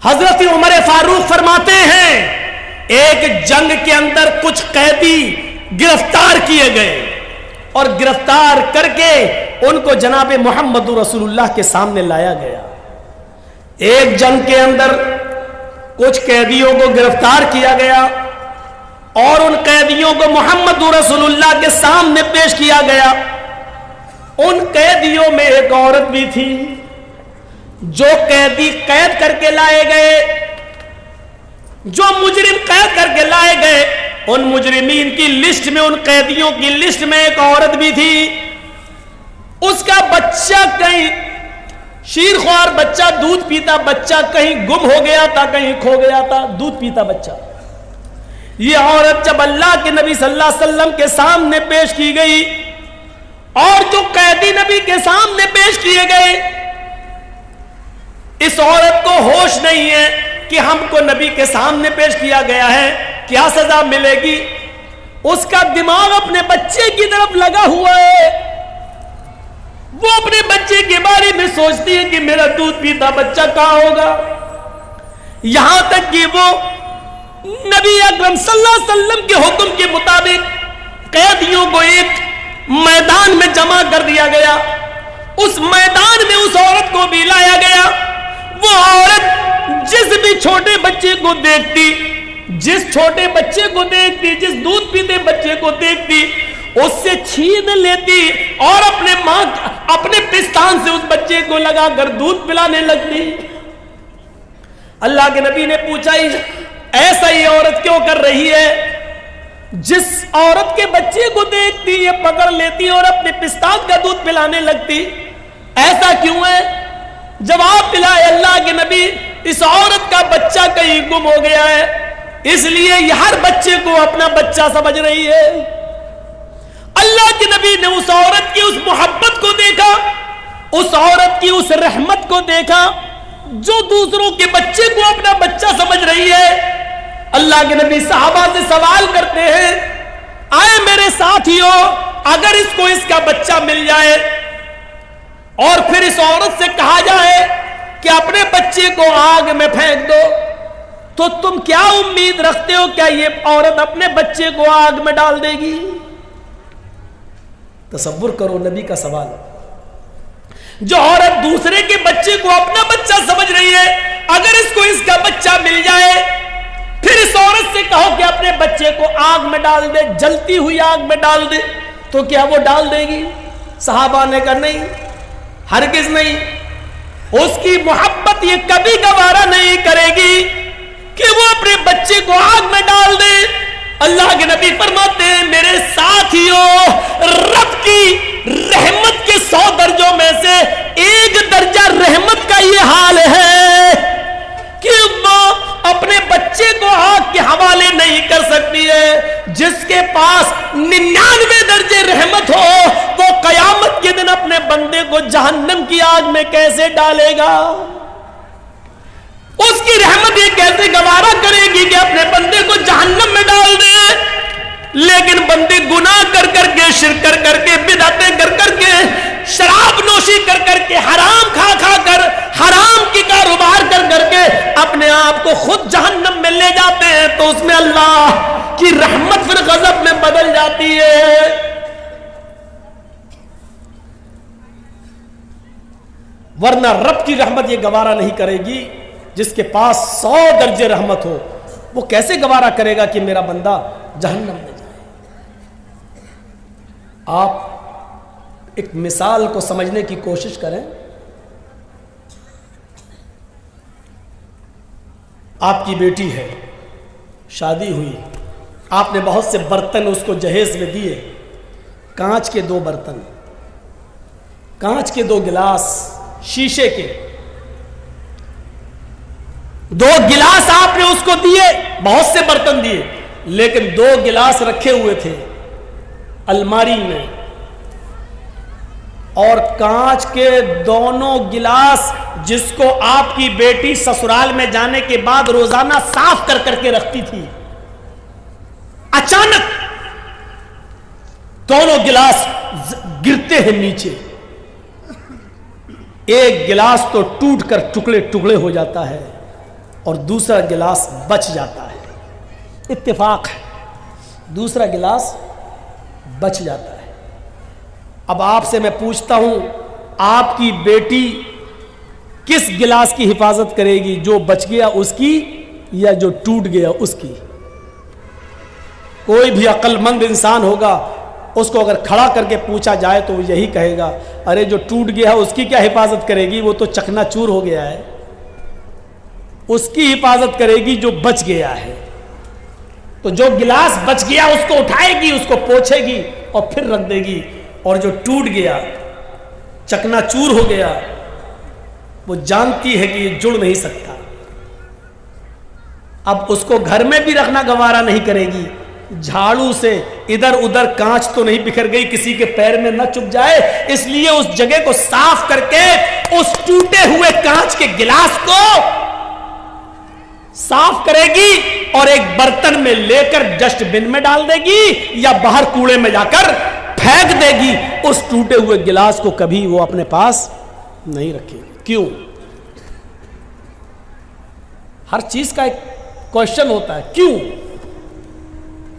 حضرت عمر فاروق فرماتے ہیں ایک جنگ کے اندر کچھ قیدی گرفتار کیے گئے اور گرفتار کر کے ان کو جناب محمد رسول اللہ کے سامنے لایا گیا. ایک جنگ کے اندر کچھ قیدیوں کو گرفتار کیا گیا اور ان قیدیوں کو محمد رسول اللہ کے سامنے پیش کیا گیا. ان قیدیوں میں ایک عورت بھی تھی. جو قیدی قید کر کے لائے گئے, جو مجرم قید کر کے لائے گئے, ان مجرمین کی لسٹ میں, ان قیدیوں کی لسٹ میں ایک عورت بھی تھی. اس کا بچہ کہیں شیرخوار بچہ, دودھ پیتا بچہ کہیں گم ہو گیا تھا, کہیں کھو گیا تھا, دودھ پیتا بچہ. یہ عورت جب اللہ کے نبی صلی اللہ علیہ وسلم کے سامنے پیش کی گئی اور جو قیدی نبی کے سامنے پیش کیے گئے, اس عورت کو ہوش نہیں ہے کہ ہم کو نبی کے سامنے پیش کیا گیا ہے, کیا سزا ملے گی. اس کا دماغ اپنے بچے کی طرف لگا ہوا ہے. وہ اپنے بچے کے بارے میں سوچتی ہے کہ میرا دودھ پیتا بچہ کہاں ہوگا. یہاں تک کہ وہ نبی اکرم صلی اللہ علیہ وسلم کے حکم کے مطابق قیدیوں کو ایک میدان میں جمع کر دیا گیا. اس میدان میں اس عورت کو بھی لایا گیا. وہ عورت جس بھی چھوٹے بچے کو دیکھتی, جس چھوٹے بچے کو دیکھتی, جس دودھ پیتے بچے کو دیکھتی, اس سے چھین لیتی اور اپنے پستان سے اس بچے کو لگا کر دودھ پلانے لگتی. اللہ کے نبی نے پوچھا ایسا یہ عورت کیوں کر رہی ہے؟ جس عورت کے بچے کو دیکھتی یہ پکڑ لیتی اور اپنے پستان کا دودھ پلانے لگتی, ایسا کیوں ہے؟ جواب دلائے اللہ کے نبی, اس عورت کا بچہ کہیں گم ہو گیا ہے, اس لیے یہ ہر بچے کو اپنا بچہ سمجھ رہی ہے. اللہ کے نبی نے اس عورت کی اس محبت کو دیکھا, اس عورت کی اس رحمت کو دیکھا جو دوسروں کے بچے کو اپنا بچہ سمجھ رہی ہے. اللہ کے نبی صحابہ سے سوال کرتے ہیں, آئے میرے ساتھیوں, اگر اس کو اس کا بچہ مل جائے اور پھر اس عورت سے کہا جائے کہ اپنے بچے کو آگ میں پھینک دو, تو تم کیا امید رکھتے ہو, کیا یہ عورت اپنے بچے کو آگ میں ڈال دے گی؟ تصور کرو نبی کا سوال. جو عورت دوسرے کے بچے کو اپنا بچہ سمجھ رہی ہے, اگر اس کو اس کا بچہ مل جائے پھر اس عورت سے کہو کہ اپنے بچے کو آگ میں ڈال دے, جلتی ہوئی آگ میں ڈال دے, تو کیا وہ ڈال دے گی؟ صحابہ نے کہا نہیں, ہرگز نہیں. اس کی محبت یہ کبھی گوارا نہیں کرے گی کہ وہ اپنے بچے کو آگ میں ڈال دے. اللہ کے نبی فرماتے ہیں میرے ساتھیوں, رب کی رحمت کے 100 درجوں میں سے ایک درجہ رحمت کا یہ حال ہے کہ وہ اپنے بچے کو آگ کے حوالے نہیں کر سکتی ہے. جس کے پاس 99 درجے رحمت ہو وہ قیامت کے دن اپنے بندے کو جہنم کی آگ میں کیسے ڈالے گا؟ اس کی رحمت یہ کیسے گوارا کرے گی کہ اپنے بندے کو جہنم میں ڈال دے؟ لیکن بندے گناہ کر کر کے, شرک کر کر کے, بدعتیں کر کر کے, شراب نوشی کر کر کے, حرام کھا کھا کر, حرام کی کاروبار کر کر کے اپنے آپ کو خود جہنم میں لے جاتے ہیں, تو اس میں اللہ کی رحمت پھر غضب میں بدل جاتی ہے. ورنہ رب کی رحمت یہ گوارا نہیں کرے گی. جس کے پاس 100 درجے رحمت ہو وہ کیسے گوارا کرے گا کہ میرا بندہ جہنم میں جائے؟ آپ ایک مثال کو سمجھنے کی کوشش کریں. آپ کی بیٹی ہے, شادی ہوئی, آپ نے بہت سے برتن اس کو جہیز میں دیے, کانچ کے 2 برتن, کانچ کے 2 گلاس, شیشے کے 2 گلاس آپ نے اس کو دیے, بہت سے برتن دیے, لیکن 2 گلاس رکھے ہوئے تھے الماری میں, اور کانچ کے دونوں گلاس جس کو آپ کی بیٹی سسرال میں جانے کے بعد روزانہ صاف کر کر کے رکھتی تھی, اچانک دونوں گلاس گرتے ہیں نیچے. ایک گلاس تو ٹوٹ کر ٹکڑے ٹکڑے ہو جاتا ہے, اور دوسرا گلاس بچ جاتا ہے. اتفاق ہے, دوسرا گلاس بچ جاتا ہے. اب آپ سے میں پوچھتا ہوں, آپ کی بیٹی کس گلاس کی حفاظت کرے گی, جو بچ گیا اس کی یا جو ٹوٹ گیا اس کی؟ کوئی بھی عقل مند انسان ہوگا, اس کو اگر کھڑا کر کے پوچھا جائے تو وہ یہی کہے گا, ارے جو ٹوٹ گیا ہے اس کی کیا حفاظت کرے گی, وہ تو چکنا چور ہو گیا ہے. اس کی حفاظت کرے گی جو بچ گیا ہے. تو جو گلاس بچ گیا اس کو اٹھائے گی, اس کو پوچھے گی اور پھر رکھ دے گی, اور جو ٹوٹ گیا, چکنا چور ہو گیا, وہ جانتی ہے کہ یہ جڑ نہیں سکتا. اب اس کو گھر میں بھی رکھنا گوارا نہیں کرے گی, جھاڑو سے ادھر ادھر کانچ تو نہیں بکھر گئی, کسی کے پیر میں نہ چپ جائے, اس لیے اس جگہ کو صاف کر کے اس ٹوٹے ہوئے کانچ کے گلاس کو صاف کرے گی اور ایک برتن میں لے کر ڈسٹ بن میں ڈال دے گی یا باہر کوڑے میں جا کر پھینک دے گی. اس ٹوٹے ہوئے گلاس کو کبھی وہ اپنے پاس نہیں رکھے گی. کیوں؟ ہر چیز کا ایک کوشچن ہوتا ہے, کیوں؟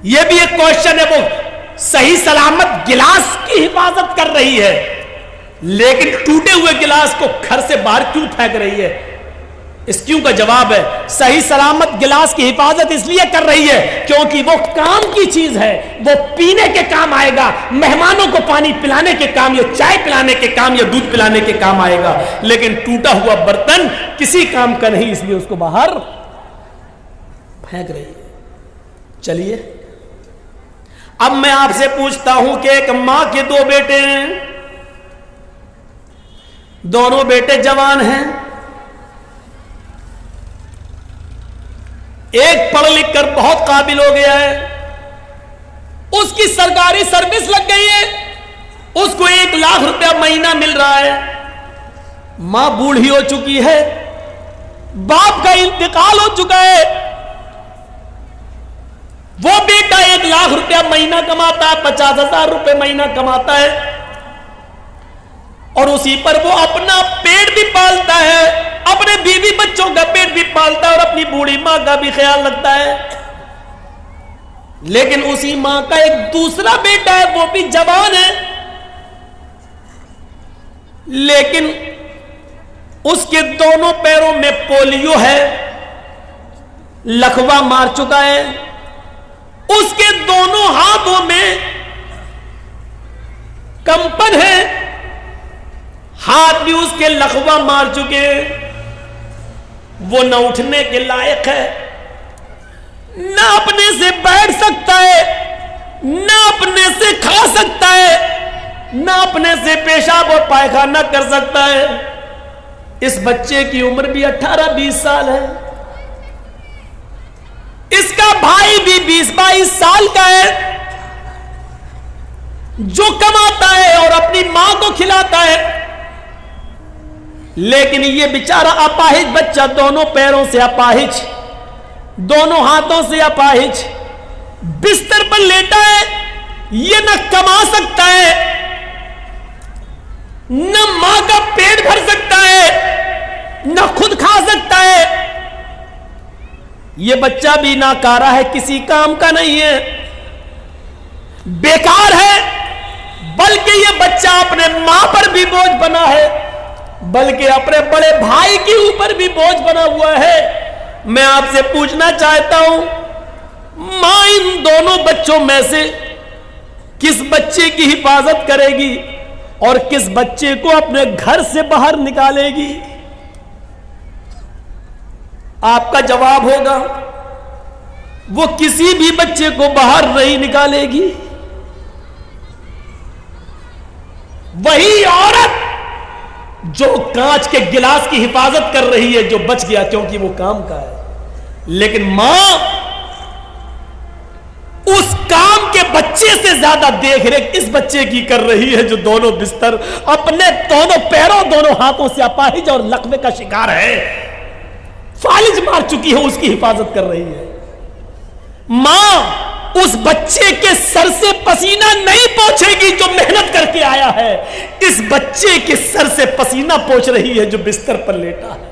یہ بھی ایک کوشچن ہے. وہ صحیح سلامت گلاس کی حفاظت کر رہی ہے, لیکن ٹوٹے ہوئے گلاس کو گھر سے باہر کیوں پھینک رہی ہے؟ اس کیوں کا جواب ہے, صحیح سلامت گلاس کی حفاظت اس لیے کر رہی ہے کیونکہ وہ کام کی چیز ہے, وہ پینے کے کام آئے گا, مہمانوں کو پانی پلانے کے کام یا چائے پلانے کے کام یا دودھ پلانے کے کام آئے گا. لیکن ٹوٹا ہوا برتن کسی کام کا نہیں, اس لیے اس کو باہر پھینک رہی ہے. چلیے اب میں آپ سے پوچھتا ہوں کہ ایک ماں کے دو بیٹے ہیں, دونوں بیٹے جوان ہیں, ایک پڑھ لکھ کر بہت قابل ہو گیا ہے, اس کی سرکاری سروس لگ گئی ہے, اس کو 1 لاکھ روپیہ مہینہ مل رہا ہے. ماں بوڑھی ہو چکی ہے, باپ کا انتقال ہو چکا ہے, وہ بیٹا 1 لاکھ روپیہ مہینہ کماتا ہے, 50,000 روپے مہینہ کماتا ہے, اور اسی پر وہ اپنا پیٹ بھی پالتا ہے, اپنے بیوی بچوں کا پیٹ بھی پالتا ہے, اور اپنی بوڑھی ماں کا بھی خیال رکھتا ہے. لیکن اسی ماں کا ایک دوسرا بیٹا ہے, وہ بھی جوان ہے, لیکن اس کے دونوں پیروں میں پولیو ہے, لکوا مار چکا ہے, اس کے دونوں ہاتھوں میں کمپن ہے, ہاتھ بھی اس کے لکوا مار چکے ہیں, وہ نہ اٹھنے کے لائق ہے, نہ اپنے سے بیٹھ سکتا ہے, نہ اپنے سے کھا سکتا ہے, نہ اپنے سے پیشاب اور پائخانہ کر سکتا ہے. اس بچے کی عمر بھی 18-20 سال ہے, اس کا بھائی بھی 20-22 سال کا ہے, جو کماتا ہے اور اپنی ماں کو کھلاتا ہے. لیکن یہ بیچارہ اپاہج بچہ, دونوں پیروں سے اپاہج, دونوں ہاتھوں سے اپاہج, بستر پر لیٹا ہے. یہ نہ کما سکتا ہے, نہ ماں کا پیٹ بھر سکتا ہے, نہ خود کھا سکتا ہے. یہ بچہ بھی ناکارہ ہے, کسی کام کا نہیں ہے, بیکار ہے, بلکہ یہ بچہ اپنے ماں پر بھی بوجھ بنا ہے, بلکہ اپنے بڑے بھائی کے اوپر بھی بوجھ بنا ہوا ہے. میں آپ سے پوچھنا چاہتا ہوں, ماں ان دونوں بچوں میں سے کس بچے کی حفاظت کرے گی اور کس بچے کو اپنے گھر سے باہر نکالے گی؟ آپ کا جواب ہوگا, وہ کسی بھی بچے کو باہر نہیں نکالے گی. وہی عورت جو کانچ کے گلاس کی حفاظت کر رہی ہے جو بچ گیا کیونکہ وہ کام کا ہے, لیکن ماں اس کام کے بچے سے زیادہ دیکھ ریکھ اس بچے کی کر رہی ہے جو دونوں بستر, اپنے دونوں پیروں دونوں ہاتھوں سے اپاہج اور لقوے کا شکار ہے, فالج مار چکی ہے, اس کی حفاظت کر رہی ہے. ماں اس بچے کے سر سے پسینہ نہیں پوچھے گی جو محنت کر کے آیا ہے, اس بچے کے سر سے پسینہ پوچھ رہی ہے جو بستر پر لیٹا ہے.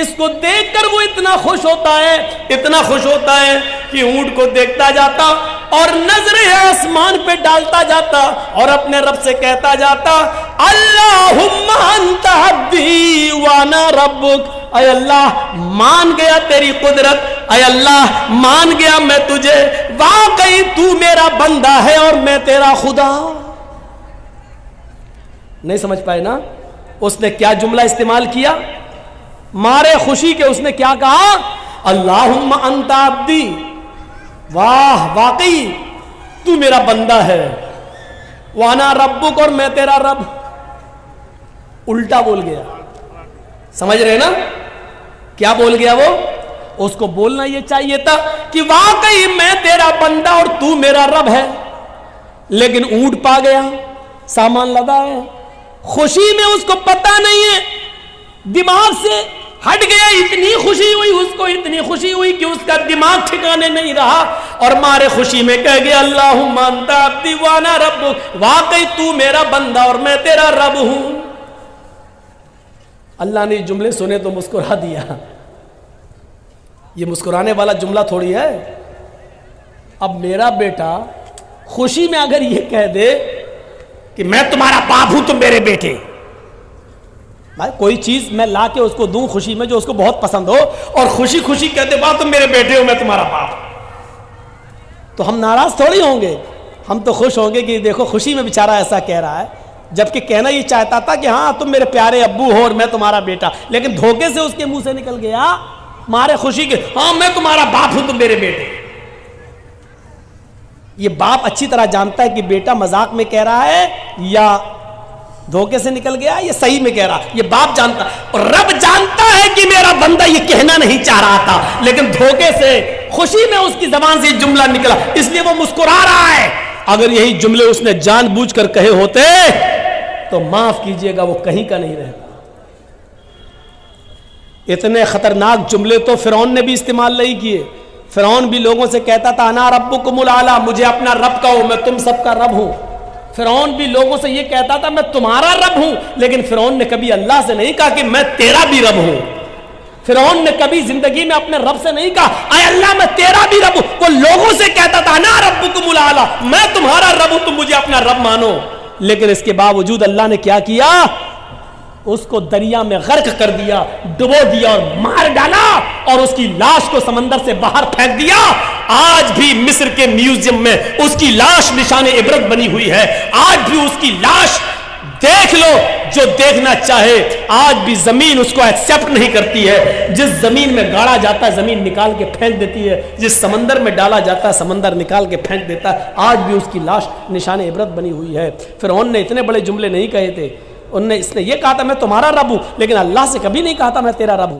اس کو دیکھ کر وہ اتنا خوش ہوتا ہے کہ اونٹ کو دیکھتا جاتا اور نظریں آسمان پہ ڈالتا جاتا اور اپنے رب سے کہتا جاتا اللہم انت عبدی وانا ربک، اے اللہ مان گیا تیری قدرت، اے اللہ مان گیا میں تجھے، واقعی تو میرا بندہ ہے اور میں تیرا خدا۔ نہیں سمجھ پائے نا؟ اس نے کیا جملہ استعمال کیا؟ مارے خوشی کے اس نے کیا کہا؟ اللہم انت عبدی، واہ واقعی تو میرا بندہ ہے، وانا ربک اور میں تیرا رب۔ الٹا بول گیا، سمجھ رہے نا کیا بول گیا وہ؟ اس کو بولنا یہ چاہیے تھا کہ واقعی میں تیرا بندہ اور تو میرا رب ہے، لیکن اونٹ پا گیا، سامان لدا ہے، خوشی میں اس کو پتا نہیں ہے، دماغ سے ہٹ گیا، اتنی خوشی ہوئی اس کو، اتنی خوشی ہوئی کہ اس کا دماغ ٹھکانے نہیں رہا اور مارے خوشی میں کہہ گیا اللہم انت عبدی وانا ربک، واقعی تو میرا بندہ اور میں تیرا رب ہوں۔ اللہ نے جملے سنے تو مسکرا دیا۔ یہ مسکرانے والا جملہ تھوڑی ہے۔ اب میرا بیٹا خوشی میں اگر یہ کہہ دے کہ میں تمہارا باپ ہوں تم میرے بیٹے، بھائی کوئی چیز میں لا کے اس کو دوں خوشی میں جو اس کو بہت پسند ہو اور خوشی خوشی کہتے باپ تم میرے بیٹے ہو میں تمہارا باپ، تو ہم ناراض تھوڑی ہوں گے، ہم تو خوش ہوں گے کہ دیکھو خوشی میں بیچارہ ایسا کہہ رہا ہے، جبکہ کہنا یہ چاہتا تھا کہ ہاں تم میرے پیارے ابو ہو اور میں تمہارا بیٹا، لیکن دھوکے سے اس کے منہ سے نکل گیا مارے خوشی کے ہاں میں تمہارا باپ ہوں تم میرے بیٹے۔ یہ باپ اچھی طرح جانتا ہے کہ بیٹا مذاق میں کہہ رہا ہے یا دھوکے سے نکل گیا، یہ صحیح میں کہہ رہا، یہ باپ جانتا، اور رب جانتا ہے کہ میرا بندہ یہ کہنا نہیں چاہ رہا تھا، لیکن دھوکے سے خوشی میں اس کی زبان سے جملہ نکلا، اس لیے وہ مسکرا رہا ہے۔ اگر یہی جملے اس نے جان بوجھ کر کہے ہوتے تو معاف کیجئے گا وہ کہیں کا نہیں رہتا۔ اتنے خطرناک جملے تو فرعون نے بھی استعمال نہیں کیے۔ فرعون بھی لوگوں سے کہتا تھا انا ربکم الاعلی، مجھے اپنا رب کہو میں تم سب کا رب ہوں۔ فرعون بھی لوگوں سے یہ کہتا تھا میں تمہارا رب ہوں، لیکن فرعون نے کبھی اللہ سے نہیں کہا کہ میں تیرا بھی رب ہوں۔ فرعون نے کبھی زندگی میں اپنے رب سے نہیں کہا اے اللہ میں تیرا بھی رب ہوں، وہ لوگوں سے کہتا تھا انا ربکم الاعلی، میں تمہارا رب ہوں تم مجھے اپنا رب مانو۔ لیکن اس کے باوجود اللہ نے کیا کیا؟ اس کو دریا میں غرق کر دیا، ڈبو دیا اور مار ڈالا اور اس کی لاش کو سمندر سے باہر پھینک دیا۔ آج بھی مصر کے میوزیم میں اس کی لاش نشان عبرت بنی ہوئی ہے، آج بھی اس کی لاش دیکھ لو جو دیکھنا چاہے، آج بھی زمین اس کو ایکسیپٹ نہیں کرتی ہے۔ جس زمین میں گاڑا جاتا ہے زمین نکال کے پھینک دیتی ہے، جس سمندر میں ڈالا جاتا ہے سمندر نکال کے پھینک دیتا ہے، آج بھی اس کی لاش نشان عبرت بنی ہوئی ہے۔ فرعون نے اتنے بڑے جملے نہیں کہے تھے، اس نے یہ کہا تھا میں تمہارا رب ہوں، لیکن اللہ سے کبھی نہیں کہا تھا میں تیرا رب ہوں۔